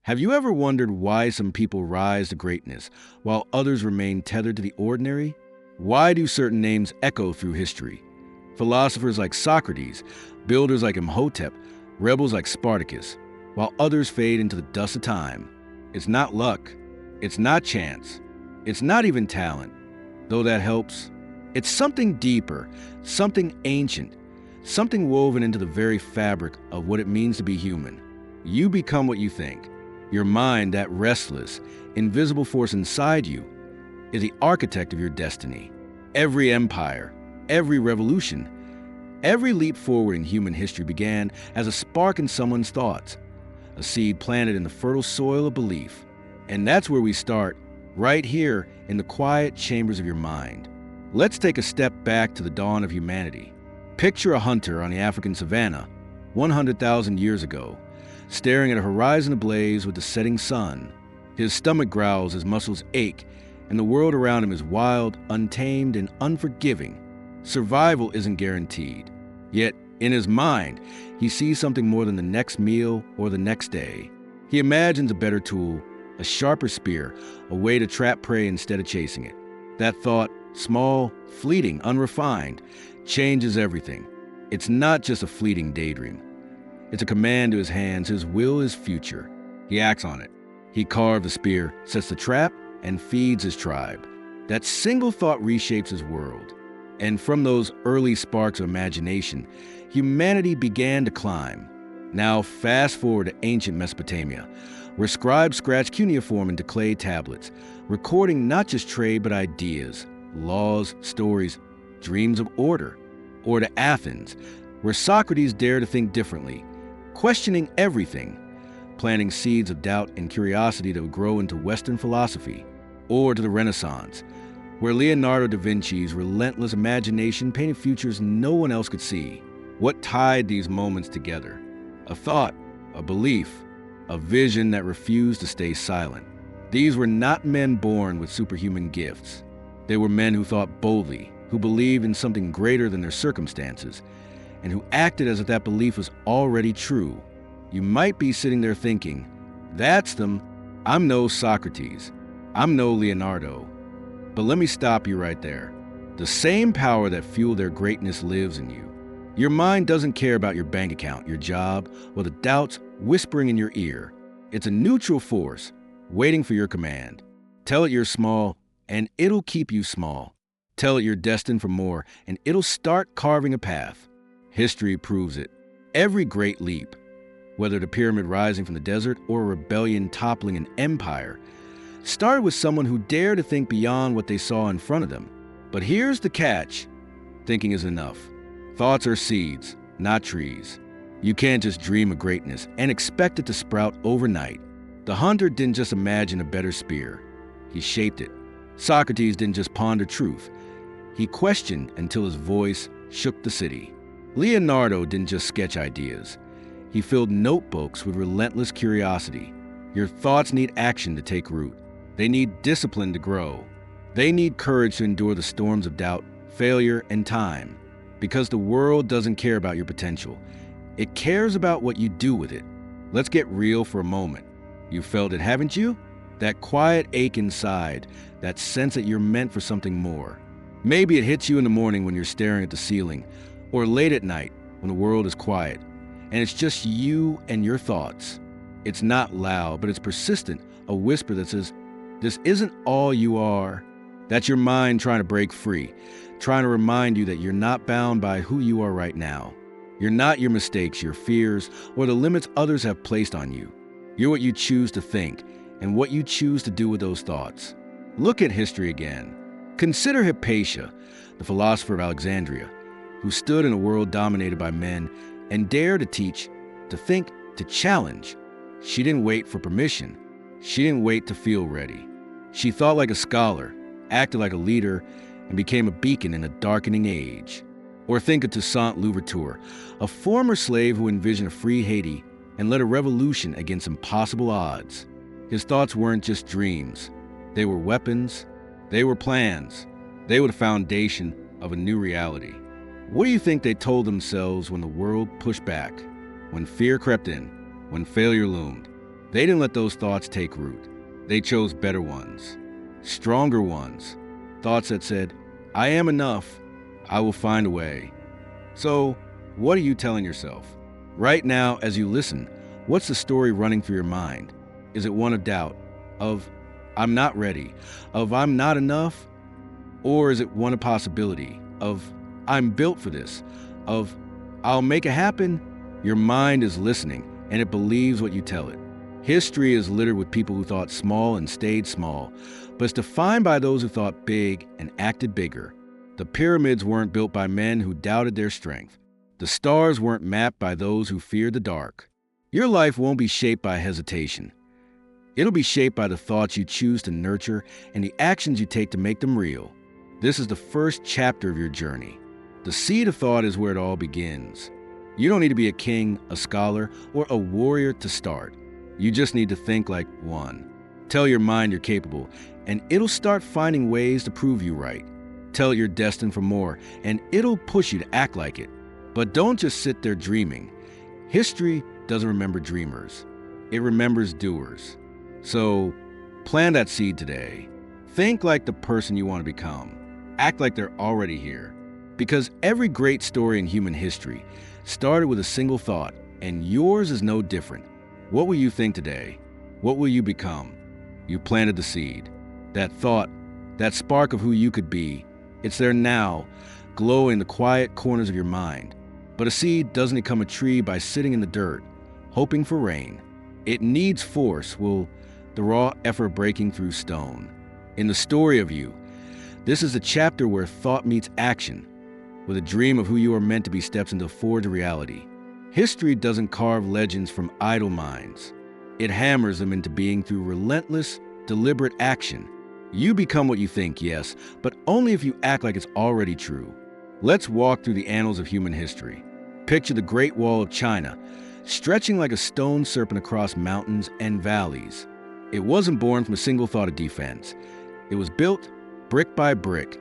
Have you ever wondered why some people rise to greatness while others remain tethered to the ordinary? Why do certain names echo through history? Philosophers like Socrates, builders like Imhotep, rebels like Spartacus, while others fade into the dust of time. It's not luck. It's not chance. It's not even talent, though that helps. It's something deeper, something ancient, something woven into the very fabric of what it means to be human. You become what you think. Your mind, that restless, invisible force inside you, is the architect of your destiny. Every empire, every revolution, every leap forward in human history began as a spark in someone's thoughts, a seed planted in the fertile soil of belief. And that's where we start, right here in the quiet chambers of your mind. Let's take a step back to the dawn of humanity. Picture a hunter on the African savanna 100,000 years ago, staring at a horizon ablaze with the setting sun. His stomach growls, his muscles ache, and the world around him is wild, untamed, and unforgiving. Survival isn't guaranteed. Yet, in his mind, he sees something more than the next meal or the next day. He imagines a better tool, a sharper spear, a way to trap prey instead of chasing it. That thought, small, fleeting, unrefined, changes everything. It's not just a fleeting daydream. It's a command to his hands. His will is future. He acts on it. He carves the spear, sets the trap, and feeds his tribe. That single thought reshapes his world. And from those early sparks of imagination, humanity began to climb. Now fast forward to ancient Mesopotamia, where scribes scratched cuneiform into clay tablets, recording not just trade but ideas, laws, stories, dreams of order. Or to Athens, where Socrates dared to think differently, questioning everything, planting seeds of doubt and curiosity that would grow into Western philosophy. Or to the Renaissance, where Leonardo da Vinci's relentless imagination painted futures no one else could see. What tied these moments together? A thought, a belief, a vision that refused to stay silent. These were not men born with superhuman gifts. They were men who thought boldly, who believed in something greater than their circumstances, and who acted as if that belief was already true. You might be sitting there thinking, that's them. I'm no Socrates. I'm no Leonardo. But let me stop you right there. The same power that fueled their greatness lives in you. Your mind doesn't care about your bank account, your job, or the doubts whispering in your ear. It's a neutral force, waiting for your command. Tell it you're small, and it'll keep you small. Tell it you're destined for more, and it'll start carving a path. History proves it. Every great leap, whether the pyramid rising from the desert or a rebellion toppling an empire, started with someone who dared to think beyond what they saw in front of them. But here's the catch. Thinking is enough. Thoughts are seeds, not trees. You can't just dream of greatness and expect it to sprout overnight. The hunter didn't just imagine a better spear. He shaped it. Socrates didn't just ponder truth. He questioned until his voice shook the city. Leonardo didn't just sketch ideas. He filled notebooks with relentless curiosity. Your thoughts need action to take root. They need discipline to grow. They need courage to endure the storms of doubt, failure, and time. Because the world doesn't care about your potential. It cares about what you do with it. Let's get real for a moment. You felt it, haven't you? That quiet ache inside, that sense that you're meant for something more. Maybe it hits you in the morning when you're staring at the ceiling, or late at night when the world is quiet, and it's just you and your thoughts. It's not loud, but it's persistent, a whisper that says, this isn't all you are. That's your mind trying to break free, trying to remind you that you're not bound by who you are right now. You're not your mistakes, your fears, or the limits others have placed on you. You're what you choose to think and what you choose to do with those thoughts. Look at history again. Consider Hypatia, the philosopher of Alexandria, who stood in a world dominated by men and dared to teach, to think, to challenge. She didn't wait for permission. She didn't wait to feel ready. She thought like a scholar, acted like a leader, and became a beacon in a darkening age. Or think of Toussaint L'Ouverture, a former slave who envisioned a free Haiti and led a revolution against impossible odds. His thoughts weren't just dreams. They were weapons. They were plans. They were the foundation of a new reality. What do you think they told themselves when the world pushed back, when fear crept in, when failure loomed? They didn't let those thoughts take root. They chose better ones, stronger ones, thoughts that said, I am enough, I will find a way. So, what are you telling yourself? Right now, as you listen, what's the story running through your mind? Is it one of doubt, of I'm not ready, of I'm not enough? Or is it one of possibility, of I'm built for this, of I'll make it happen? Your mind is listening, and it believes what you tell it. History is littered with people who thought small and stayed small, but it's defined by those who thought big and acted bigger. The pyramids weren't built by men who doubted their strength. The stars weren't mapped by those who feared the dark. Your life won't be shaped by hesitation. It'll be shaped by the thoughts you choose to nurture and the actions you take to make them real. This is the first chapter of your journey. The seed of thought is where it all begins. You don't need to be a king, a scholar, or a warrior to start. You just need to think like one. Tell your mind you're capable, and it'll start finding ways to prove you right. Tell it you're destined for more, and it'll push you to act like it. But don't just sit there dreaming. History doesn't remember dreamers. It remembers doers. So, plant that seed today. Think like the person you want to become. Act like they're already here. Because every great story in human history started with a single thought, and yours is no different. What will you think today? What will you become? You planted the seed. That thought, that spark of who you could be, it's there now, glowing in the quiet corners of your mind. But a seed doesn't become a tree by sitting in the dirt, hoping for rain. It needs force, the raw effort breaking through stone. In the story of you, this is a chapter where thought meets action, where the dream of who you are meant to be steps into forged reality. History doesn't carve legends from idle minds. It hammers them into being through relentless, deliberate action. You become what you think, yes, but only if you act like it's already true. Let's walk through the annals of human history. Picture the Great Wall of China, stretching like a stone serpent across mountains and valleys. It wasn't born from a single thought of defense. It was built, brick by brick,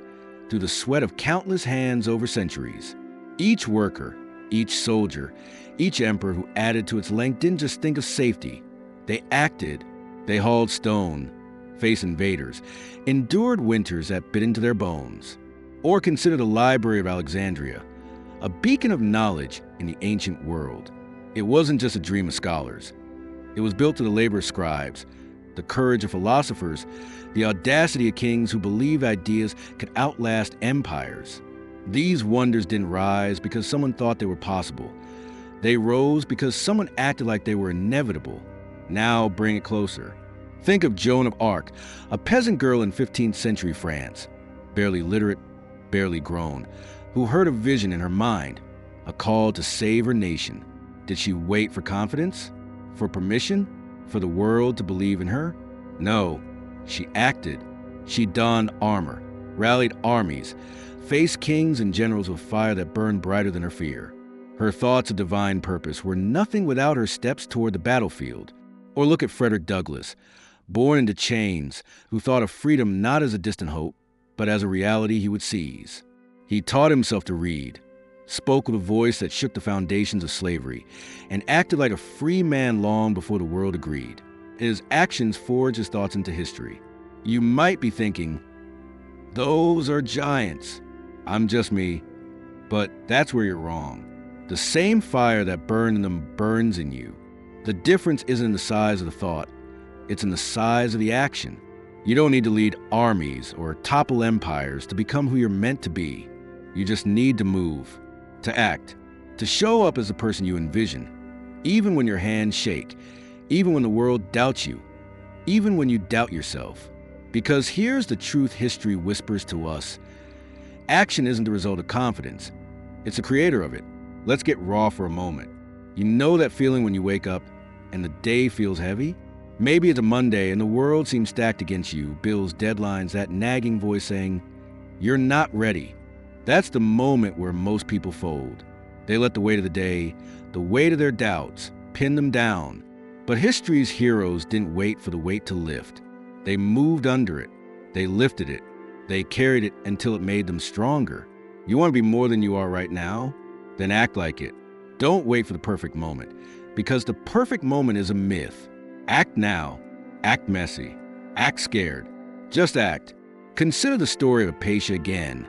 through the sweat of countless hands over centuries. Each worker, each soldier, each emperor who added to its length didn't just think of safety. They acted. They hauled stone, faced invaders, endured winters that bit into their bones. Or consider the Library of Alexandria, a beacon of knowledge in the ancient world. It wasn't just a dream of scholars. It was built to the labor of scribes, the courage of philosophers, the audacity of kings who believed ideas could outlast empires. These wonders didn't rise because someone thought they were possible. They rose because someone acted like they were inevitable. Now bring it closer. Think of Joan of Arc, a peasant girl in 15th century France, barely literate, barely grown, who heard a vision in her mind, a call to save her nation. Did she wait for confidence? For permission? For the world to believe in her? No, she acted. She donned armor, rallied armies, faced kings and generals with fire that burned brighter than her fear. Her thoughts of divine purpose were nothing without her steps toward the battlefield. Or look at Frederick Douglass, born into chains, who thought of freedom not as a distant hope, but as a reality he would seize. He taught himself to read, spoke with a voice that shook the foundations of slavery, and acted like a free man long before the world agreed. His actions forged his thoughts into history. You might be thinking, those are giants. I'm just me. But that's where you're wrong. The same fire that burned in them burns in you. The difference isn't in the size of the thought. It's in the size of the action. You don't need to lead armies or topple empires to become who you're meant to be. You just need to move, to act, to show up as the person you envision, even when your hands shake, even when the world doubts you, even when you doubt yourself. Because here's the truth history whispers to us. Action isn't the result of confidence. It's the creator of it. Let's get raw for a moment. You know that feeling when you wake up and the day feels heavy? Maybe it's a Monday and the world seems stacked against you, bills, deadlines, that nagging voice saying, you're not ready. That's the moment where most people fold. They let the weight of the day, the weight of their doubts, pin them down. But history's heroes didn't wait for the weight to lift. They moved under it. They lifted it. They carried it until it made them stronger. You want to be more than you are right now? Then act like it. Don't wait for the perfect moment, because the perfect moment is a myth. Act now. Act messy. Act scared. Just act. Consider the story of Hypatia again,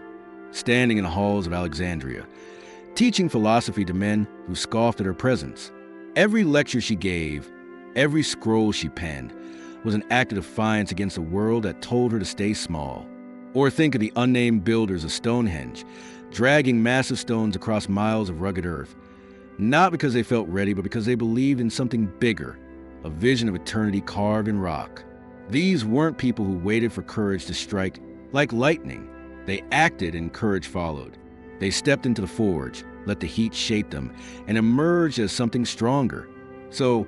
standing in the halls of Alexandria, teaching philosophy to men who scoffed at her presence. Every lecture she gave, every scroll she penned, was an act of defiance against a world that told her to stay small. Or think of the unnamed builders of Stonehenge, dragging massive stones across miles of rugged earth, not because they felt ready, but because they believed in something bigger, a vision of eternity carved in rock. These weren't people who waited for courage to strike like lightning. They acted and courage followed. They stepped into the forge, let the heat shape them, and emerged as something stronger. So,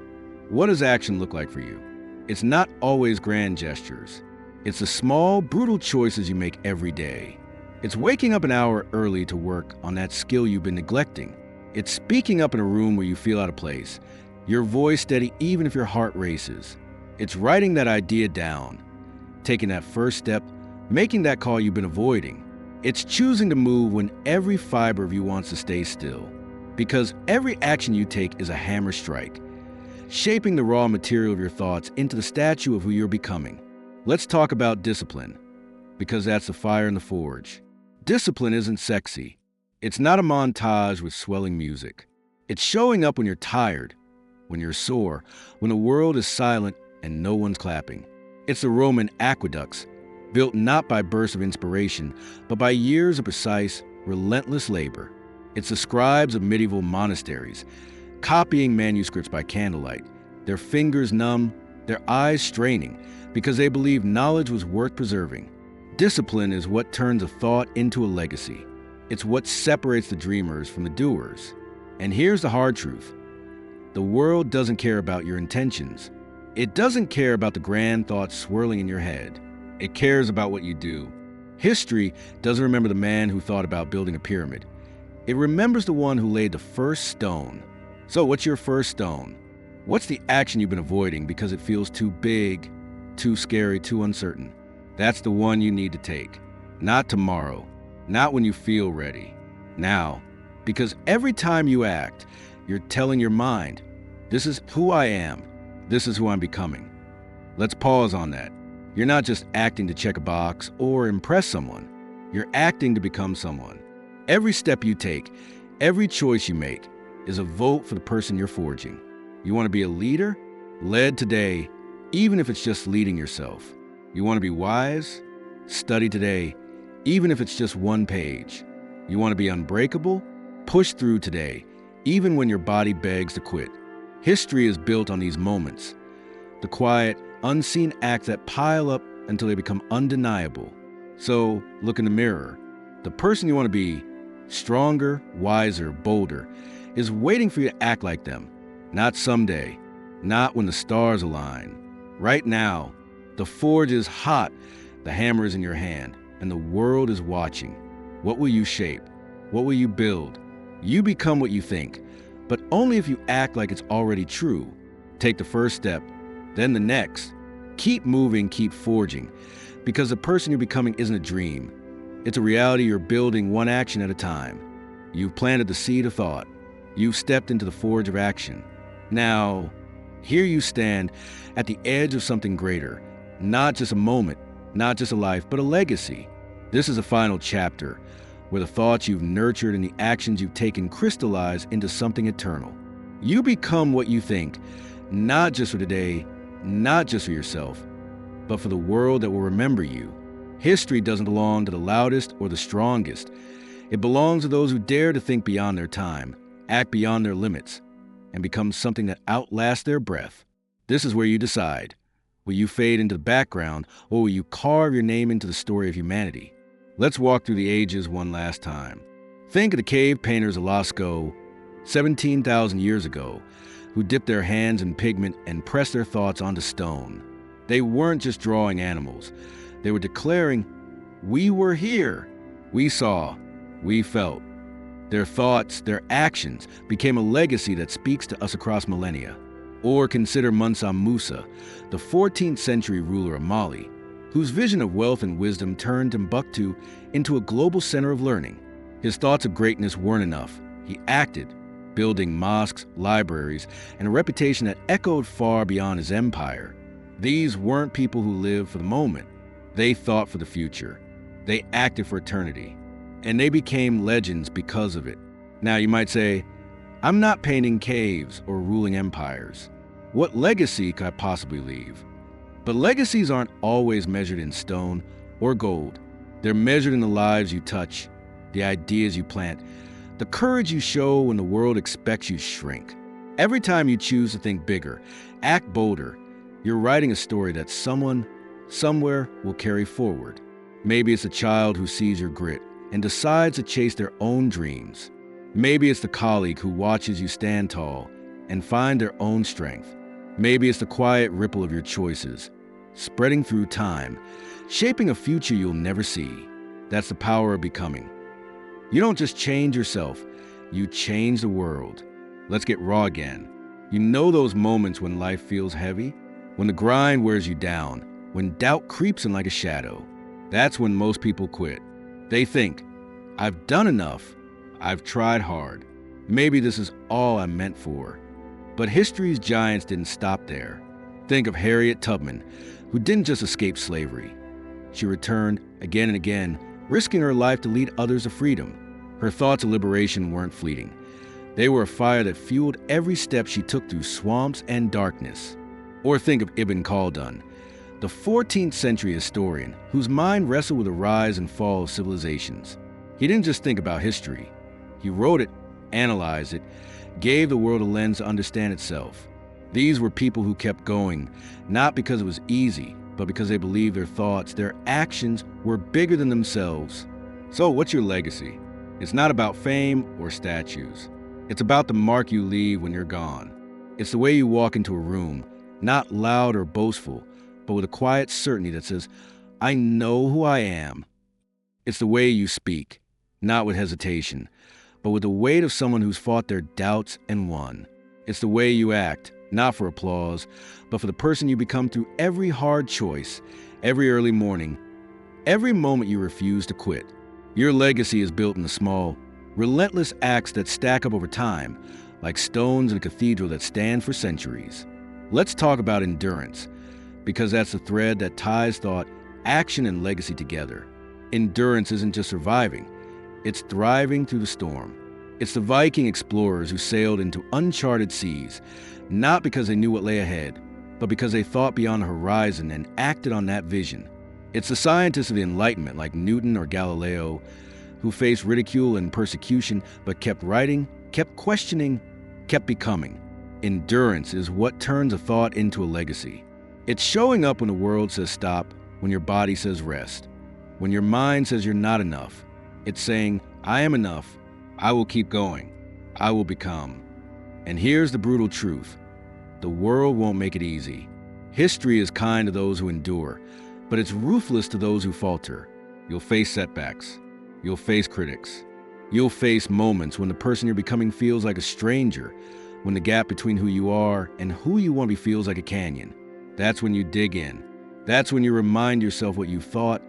what does action look like for you? It's not always grand gestures. It's the small, brutal choices you make every day. It's waking up an hour early to work on that skill you've been neglecting. It's speaking up in a room where you feel out of place, your voice steady even if your heart races. It's writing that idea down, taking that first step, making that call you've been avoiding. It's choosing to move when every fiber of you wants to stay still. Because every action you take is a hammer strike, shaping the raw material of your thoughts into the statue of who you're becoming. Let's talk about discipline, because that's the fire in the forge. Discipline isn't sexy. It's not a montage with swelling music. It's showing up when you're tired, when you're sore, when the world is silent and no one's clapping. It's the Roman aqueducts, built not by bursts of inspiration, but by years of precise, relentless labor. It's the scribes of medieval monasteries, copying manuscripts by candlelight, their fingers numb, their eyes straining, because they believed knowledge was worth preserving. Discipline is what turns a thought into a legacy. It's what separates the dreamers from the doers. And here's the hard truth. The world doesn't care about your intentions. It doesn't care about the grand thoughts swirling in your head. It cares about what you do. History doesn't remember the man who thought about building a pyramid. It remembers the one who laid the first stone. So what's your first stone? What's the action you've been avoiding because it feels too big, too scary, too uncertain? That's the one you need to take. Not tomorrow, not when you feel ready. Now, because every time you act, you're telling your mind, this is who I am, this is who I'm becoming. Let's pause on that. You're not just acting to check a box or impress someone. You're acting to become someone. Every step you take, every choice you make, is a vote for the person you're forging. You want to be a leader? Led today, even if it's just leading yourself. You want to be wise? Study today, even if it's just one page. You want to be unbreakable? Push through today, even when your body begs to quit. History is built on these moments, the quiet, unseen acts that pile up until they become undeniable. So, look in the mirror. The person you want to be, stronger, wiser, bolder, is waiting for you to act like them. Not someday, not when the stars align. Right now, the forge is hot, the hammer is in your hand, and the world is watching. What will you shape? What will you build? You become what you think, but only if you act like it's already true. Take the first step, then the next. Keep moving, keep forging, because the person you're becoming isn't a dream. It's a reality you're building one action at a time. You've planted the seed of thought. You've stepped into the forge of action. Now, here you stand at the edge of something greater. Not just a moment, not just a life, but a legacy. This is a final chapter, where the thoughts you've nurtured and the actions you've taken crystallize into something eternal. You become what you think, not just for today, not just for yourself, but for the world that will remember you. History doesn't belong to the loudest or the strongest. It belongs to those who dare to think beyond their time, act beyond their limits, and become something that outlasts their breath. This is where you decide. Will you fade into the background, or will you carve your name into the story of humanity? Let's walk through the ages one last time. Think of the cave painters of Lascaux, 17,000 years ago, who dipped their hands in pigment and pressed their thoughts onto stone. They weren't just drawing animals. They were declaring, we were here. We saw. We felt. Their thoughts, their actions, became a legacy that speaks to us across millennia. Or consider Mansa Musa, the 14th century ruler of Mali, whose vision of wealth and wisdom turned Timbuktu into a global center of learning. His thoughts of greatness weren't enough. He acted, building mosques, libraries, and a reputation that echoed far beyond his empire. These weren't people who lived for the moment. They thought for the future. They acted for eternity. And they became legends because of it. Now you might say, I'm not painting caves or ruling empires. What legacy could I possibly leave? But legacies aren't always measured in stone or gold. They're measured in the lives you touch, the ideas you plant, the courage you show when the world expects you to shrink. Every time you choose to think bigger, act bolder, you're writing a story that someone, somewhere will carry forward. Maybe it's a child who sees your grit and decides to chase their own dreams. Maybe it's the colleague who watches you stand tall and find their own strength. Maybe it's the quiet ripple of your choices, spreading through time, shaping a future you'll never see. That's the power of becoming. You don't just change yourself, you change the world. Let's get raw again. You know those moments when life feels heavy? When the grind wears you down, when doubt creeps in like a shadow. That's when most people quit. They think, I've done enough, I've tried hard. Maybe this is all I'm meant for. But history's giants didn't stop there. Think of Harriet Tubman, who didn't just escape slavery. She returned again and again, risking her life to lead others to freedom. Her thoughts of liberation weren't fleeting. They were a fire that fueled every step she took through swamps and darkness. Or think of Ibn Khaldun, the 14th century historian whose mind wrestled with the rise and fall of civilizations. He didn't just think about history. He wrote it, analyzed it, gave the world a lens to understand itself. These were people who kept going, not because it was easy, but because they believed their thoughts, their actions were bigger than themselves. So what's your legacy? It's not about fame or statues. It's about the mark you leave when you're gone. It's the way you walk into a room, not loud or boastful, but with a quiet certainty that says, I know who I am. It's the way you speak, not with hesitation, but with the weight of someone who's fought their doubts and won. It's the way you act, not for applause, but for the person you become through every hard choice, every early morning, every moment you refuse to quit. Your legacy is built in the small, relentless acts that stack up over time, like stones in a cathedral that stand for centuries. Let's talk about endurance, because that's the thread that ties thought, action, and legacy together. Endurance isn't just surviving, it's thriving through the storm. It's the Viking explorers who sailed into uncharted seas, not because they knew what lay ahead, but because they thought beyond the horizon and acted on that vision. It's the scientists of the Enlightenment like Newton or Galileo who faced ridicule and persecution but kept writing, kept questioning, kept becoming. Endurance is what turns a thought into a legacy. It's showing up when the world says stop, when your body says rest, when your mind says you're not enough. It's saying, I am enough, I will keep going, I will become. And here's the brutal truth. The world won't make it easy. History is kind to those who endure, but it's ruthless to those who falter. You'll face setbacks. You'll face critics. You'll face moments when the person you're becoming feels like a stranger, when the gap between who you are and who you want to be feels like a canyon. That's when you dig in. That's when you remind yourself what you've thought,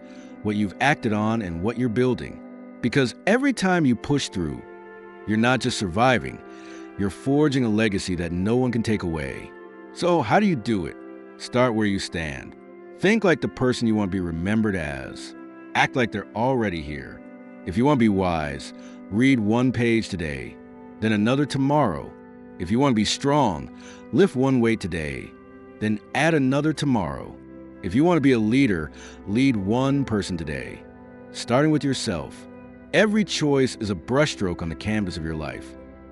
what you've acted on, and what you're building. Because every time you push through, you're not just surviving, you're forging a legacy that no one can take away. So how do you do it? Start where you stand. Think like the person you want to be remembered as. Act like they're already here. If you want to be wise, read one page today, then another tomorrow. If you want to be strong, lift one weight today, then add another tomorrow. If you want to be a leader, lead one person today, starting with yourself. Every choice is a brushstroke on the canvas of your life.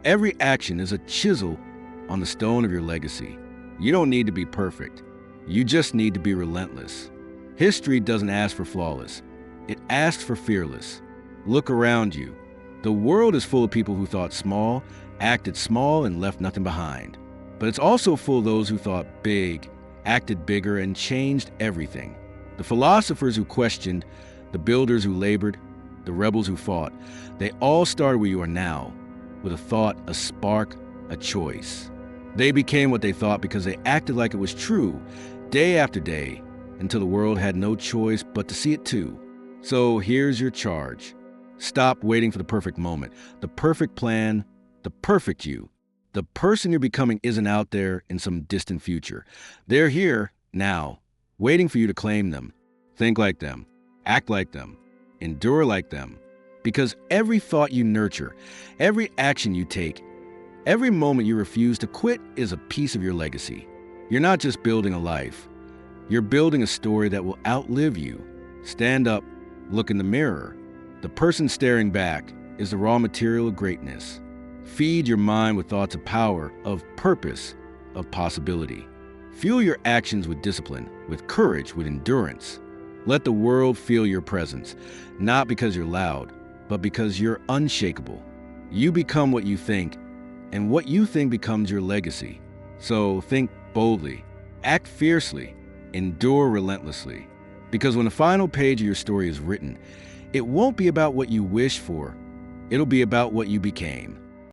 Every action is a chisel on the stone of your legacy. You don't need to be perfect. You just need to be relentless. History doesn't ask for flawless. It asks for fearless. Look around you. The world is full of people who thought small, acted small, and left nothing behind. But it's also full of those who thought big, acted bigger, and changed everything. The philosophers who questioned, the builders who labored, the rebels who fought, they all started where you are now, with a thought, a spark, a choice. They became what they thought because they acted like it was true, day after day, until the world had no choice but to see it too. So here's your charge. Stop waiting for the perfect moment, the perfect plan, the perfect you. The person you're becoming isn't out there in some distant future. They're here, now, waiting for you to claim them. Think like them, act like them, endure like them. Because every thought you nurture, every action you take, every moment you refuse to quit is a piece of your legacy. You're not just building a life. You're building a story that will outlive you. Stand up, look in the mirror. The person staring back is the raw material of greatness. Feed your mind with thoughts of power, of purpose, of possibility. Fuel your actions with discipline, with courage, with endurance. Let the world feel your presence, not because you're loud, but because you're unshakable. You become what you think, and what you think becomes your legacy. So think boldly, act fiercely, endure relentlessly. Because when the final page of your story is written, it won't be about what you wish for, it'll be about what you became.